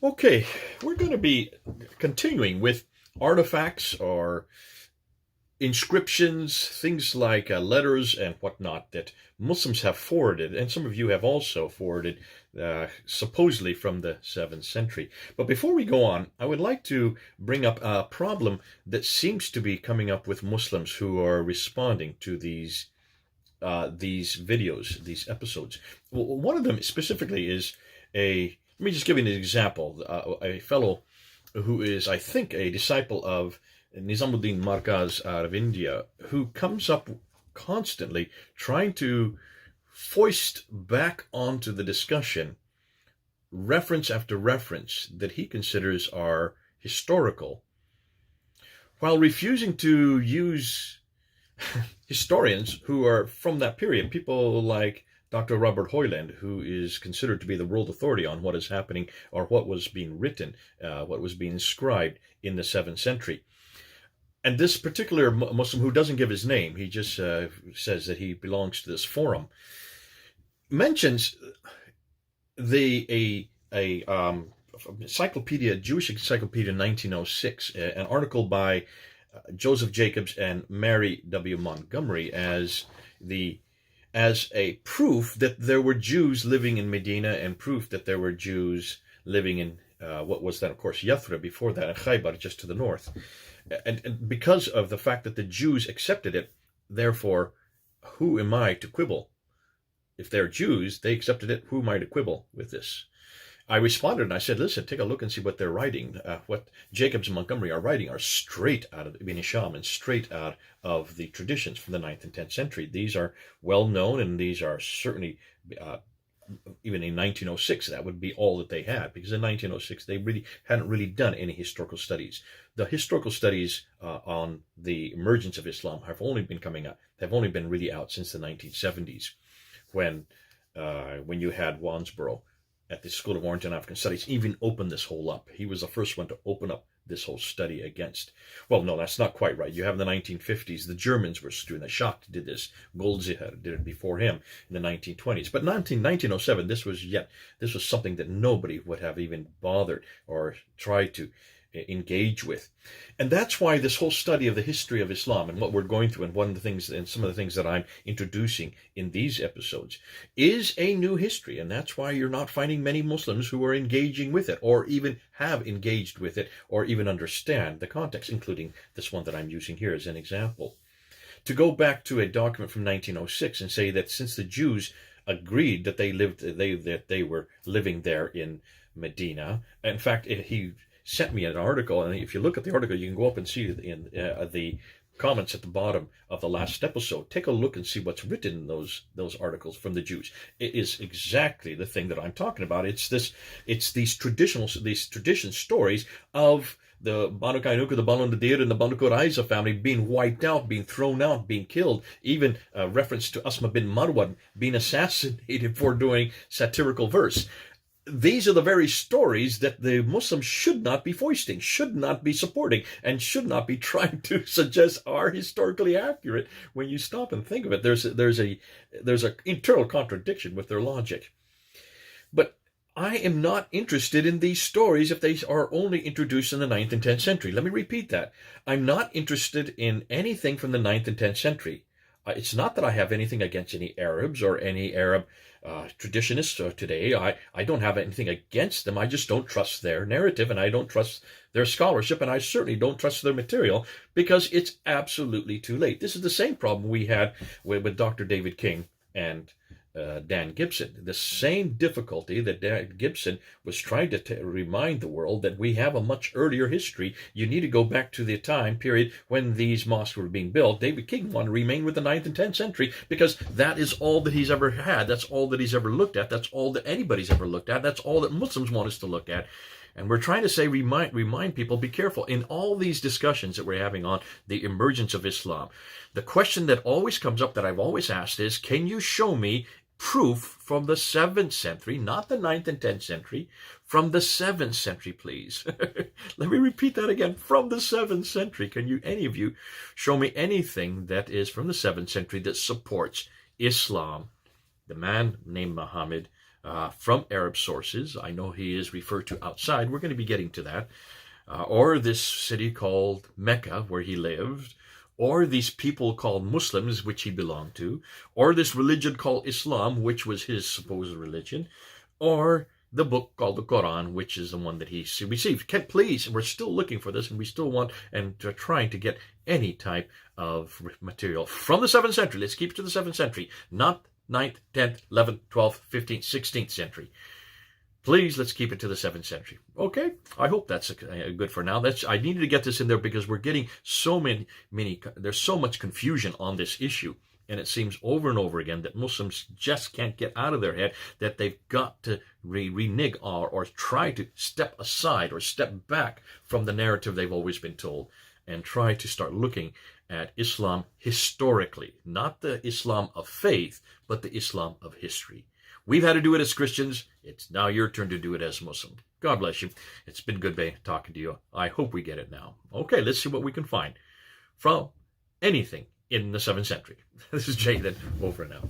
Okay, we're going to be continuing with artifacts or inscriptions, things like letters and whatnot that Muslims have forwarded, and some of you have also forwarded, supposedly from the 7th century. But before we go on, I would like to bring up a problem that seems to be coming up with Muslims who are responding to these videos, these episodes. Well, one of them specifically is let me just give you an example. A fellow who is, I think, a disciple of Nizamuddin Markaz out of India, who comes up constantly trying to foist back onto the discussion reference after reference that he considers are historical, while refusing to use historians who are from that period, people like Dr. Robert Hoyland, who is considered to be the world authority on what is happening or what was being written, what was being inscribed in the 7th century. And this particular Muslim, who doesn't give his name, he just says that he belongs to this forum, mentions a encyclopedia, Jewish encyclopedia, 1906, an article by Joseph Jacobs and Mary W. Montgomery as a proof that there were Jews living in Medina and proof that there were Jews living in what was then, of course, Yathrib, before that, and Khaybar, just to the north. And because of the fact that the Jews accepted it, therefore, who am I to quibble? If they're Jews, they accepted it, who am I to quibble with this? I responded and I said, listen, take a look and see what they're writing. What Jacobs and Montgomery are writing are straight out of Ibn Hisham and straight out of the traditions from the 9th and 10th century. These are well known, and these are certainly, even in 1906, that would be all that they had, because in 1906 they really hadn't really done any historical studies. The historical studies on the emergence of Islam have only been really out since the 1970s, when you had Wansborough at the School of Orange and African Studies even opened this whole up. He was the first one to open up this whole study against. Well, no, that's not quite right. You have in the 1950s, the Germans were doing that. Schacht did this. Goldziher did it before him in the 1920s. But 1907, this was something that nobody would have even bothered or tried to engage with. And that's why this whole study of the history of Islam and what we're going through, and one of the things, and some of the things that I'm introducing in these episodes, is a new history. And that's why you're not finding many Muslims who are engaging with it, or even have engaged with it, or even understand the context, including this one that I'm using here as an example. To go back to a document from 1906 and say that since the Jews agreed that they were living there in Medina, in fact, he sent me an article, and if you look at the article, you can go up and see in the comments at the bottom of the last episode. Take a look and see what's written in those articles from the Jews. It is exactly the thing that I'm talking about. It's these tradition stories of the Banu Kainuka, the Banu Nadir, and the Banu Quraiza family being wiped out, being thrown out, being killed. Even reference to Asma bin Marwan being assassinated for doing satirical verse. These are the very stories that the Muslims should not be foisting, should not be supporting, and should not be trying to suggest are historically accurate. When you stop and think of it, there's an internal contradiction with their logic. But I am not interested in these stories if they are only introduced in the 9th and 10th century. Let me repeat that. I'm not interested in anything from the 9th and 10th century. It's not that I have anything against any Arabs or any Arab traditionists today. I don't have anything against them. I just don't trust their narrative, and I don't trust their scholarship, and I certainly don't trust their material, because it's absolutely too late. This is the same problem we had with Dr. David King and Dan Gibson. The same difficulty that Dan Gibson was trying to remind the world that we have a much earlier history. You need to go back to the time period when these mosques were being built. David King wanted to remain with the 9th and 10th century because that is all that he's ever had. That's all that he's ever looked at. That's all that anybody's ever looked at. That's all that Muslims want us to look at. And we're trying to say, remind people, be careful. In all these discussions that we're having on the emergence of Islam, the question that always comes up, that I've always asked, is, can you show me proof from the 7th century, not the 9th and 10th century, from the 7th century, please? Let me repeat that again. From the 7th century. Can any of you show me anything that is from the 7th century that supports Islam, the man named Muhammad, from Arab sources. I know he is referred to outside. We're going to be getting to that. Or this city called Mecca, where he lived, or these people called Muslims, which he belonged to, or this religion called Islam, which was his supposed religion, or the book called the Quran, which is the one that he received. Please, we're still looking for this, and we still want and trying to get any type of material from the 7th century. Let's keep it to the 7th century, not 9th, 10th, 11th, 12th, 15th, 16th century. Please, let's keep it to the 7th century. Okay, I hope that's good for now. I needed to get this in there because we're getting so many, there's so much confusion on this issue. And it seems over and over again that Muslims just can't get out of their head that they've got to renege or try to step aside or step back from the narrative they've always been told and try to start looking at Islam historically, not the Islam of faith, but the Islam of history. We've had to do it as Christians. It's now your turn to do it as Muslim. God bless you. It's been good talking to you. I hope we get it now. Okay, let's see what we can find from anything in the 7th century. This is Jay then, over now.